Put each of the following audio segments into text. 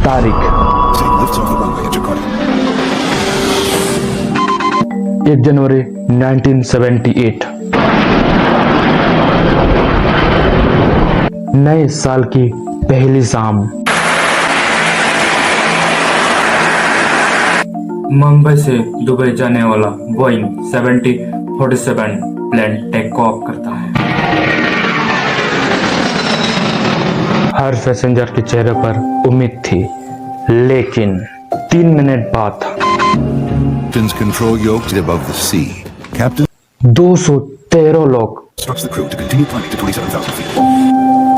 तारीख 1 जनवरी 1978। नए साल की पहली शाम। मुंबई से दुबई जाने वाला बोइंग 7047 प्लेन टेक ऑफ करता है। हर पैसेंजर के चेहरे पर उम्मीद थी, लेकिन 3 मिनट बाद Captain's control yokes above the sea. Captain 213 लोग instructs the crew to continue climbing to 27,000 feet.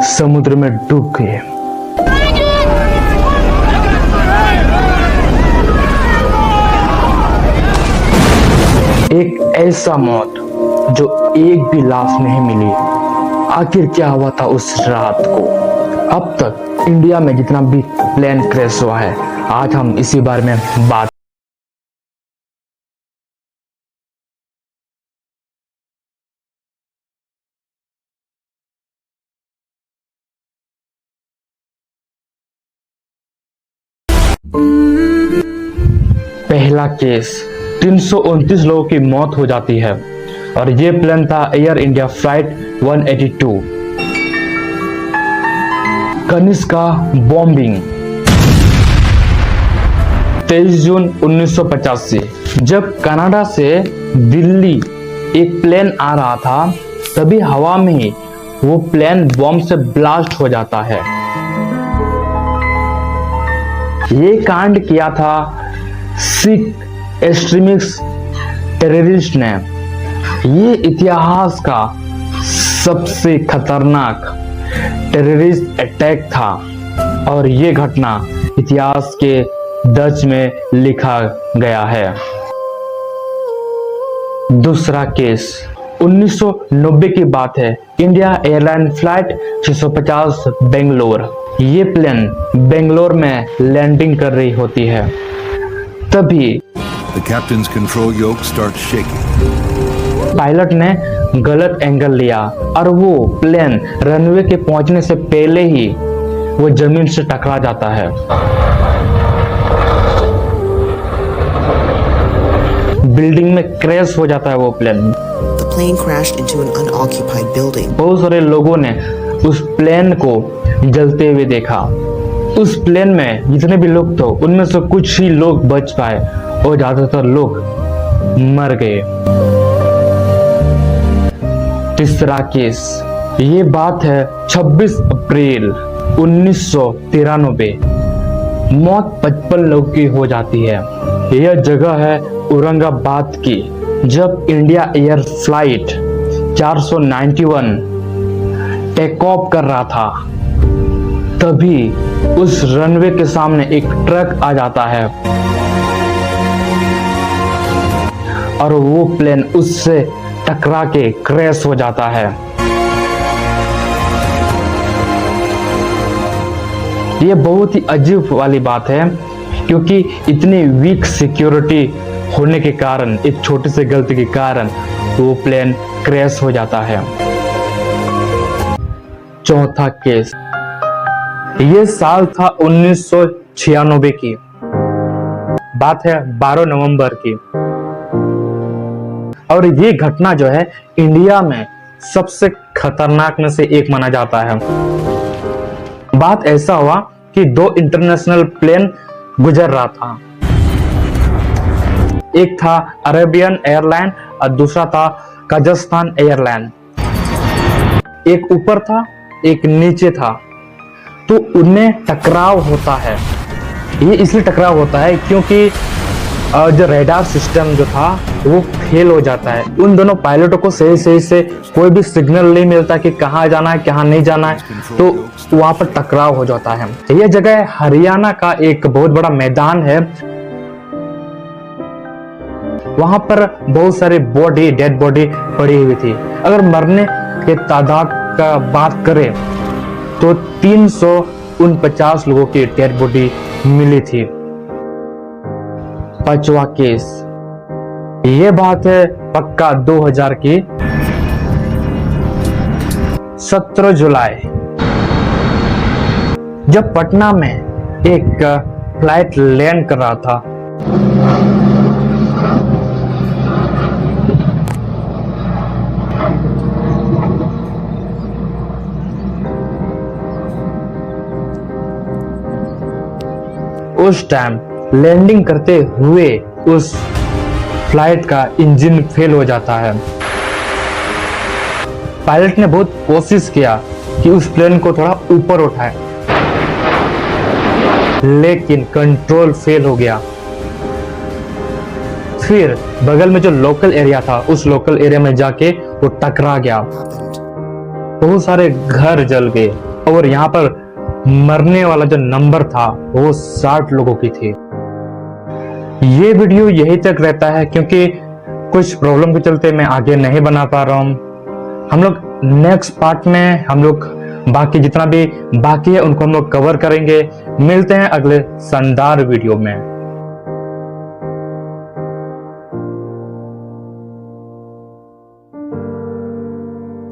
समुद्र में डूब गए। एक ऐसा मौत जो एक भी लाश नहीं मिली। आखिर क्या हुआ था उस रात को? अब तक इंडिया में जितना भी प्लेन क्रैश हुआ है, आज हम इसी बारे में बात। पहला केस 329 लोगों की मौत हो जाती है और ये प्लेन था air India flight 182। Kanishka bombing 23 जून 1985। जब कनाडा से दिल्ली एक प्लेन आ रहा था, तभी हवा में ही वो प्लेन बॉम्ब से ब्लास्ट हो जाता है। ये कांड किया था सिख एक्सट्रीमिस्ट टेररिस्ट ने। ये इतिहास का सबसे खतरनाक टेररिस्ट अटैक था और ये घटना इतिहास के दर्ज में लिखा गया है। दूसरा केस 1990 की बात है। India airline flight 650 Bangalore. ये प्लेन बेंगलोर में लैंडिंग कर रही होती है, तभी The captain's control yoke starts shaking. Pilot ने गलत एंगल लिया और वो प्लेन रनवे के पहुंचने से पहले ही वो जमीन से टकरा जाता है। बिल्डिंग में क्रैश हो जाता है वो plane. The plane crashed into an unoccupied building. बहुत सारे लोगों ने उस प्लेन को जलते हुए देखा। उस प्लेन में जितने भी लोग थे, उनमें से कुछ ही लोग बच पाए और ज्यादातर लोग मर गए। तीसरा केस, ये बात है 26 अप्रैल 1993। मौत 55 लोगों की हो जाती है। यह जगह है औरंगाबाद की। जब India air flight 491 take off कर रहा था, तभी उस रनवे के सामने एक ट्रक आ जाता है और वो प्लेन उससे टकरा के क्रैश हो जाता है। ये बहुत ही अजीब वाली बात है, क्योंकि इतनी वीक सिक्योरिटी होने के कारण, एक छोटी सी गलती के कारण वो प्लेन क्रैश हो जाता है। चौथा केस, ये साल था 1996 की बात है, 12 नवंबर की। और ये घटना जो है इंडिया में सबसे खतरनाक में से एक माना जाता है। बात ऐसा हुआ कि 2 इंटरनेशनल प्लेन गुजर रहा था। एक था अरेबियन एयरलाइन और दूसरा था कजाकिस्तान एयरलाइन। एक ऊपर था, एक नीचे था, तो उनमें टकराव होता है। ये इसलिए टकराव होता है क्योंकि जो रडार सिस्टम जो था वो फेल हो जाता है। उन दोनों पायलटों को सही से कोई भी सिग्नल नहीं मिलता कि कहाँ जाना है कहाँ नहीं जाना है, तो वहां पर टकराव हो जाता है। यह जगह हरियाणा का एक बहुत बड़ा मैदान है। वहां पर बहुत सारे डेड बॉडी पड़ी हुई थी। अगर मरने के तादाद का बात करें तो 349 लोगों की डेड बॉडी मिली थी। पांचवा केस, ये बात है पक्का 2000 की 17 जुलाई, जब पटना में एक फ्लाइट लैंड कर रहा था। उस टाइम लैंडिंग करते हुए उस फ्लाइट का इंजन फेल हो जाता है। पायलट ने बहुत कोशिश किया कि उस प्लेन को थोड़ा ऊपर उठाए, लेकिन कंट्रोल फेल हो गया। फिर बगल में जो लोकल एरिया था, उस लोकल एरिया में जाके वो टकरा गया। बहुत सारे घर जल गए और यहाँ पर मरने वाला जो नंबर था वो 60 लोगों की थी। ये वीडियो यही तक रहता है क्योंकि कुछ प्रॉब्लम के चलते मैं आगे नहीं बना पा रहा हूँ। हम लोग नेक्स्ट पार्ट में हम लोग बाकी जितना भी बाकी है उनको हम लोग कवर करेंगे। मिलते हैं अगले शानदार वीडियो में।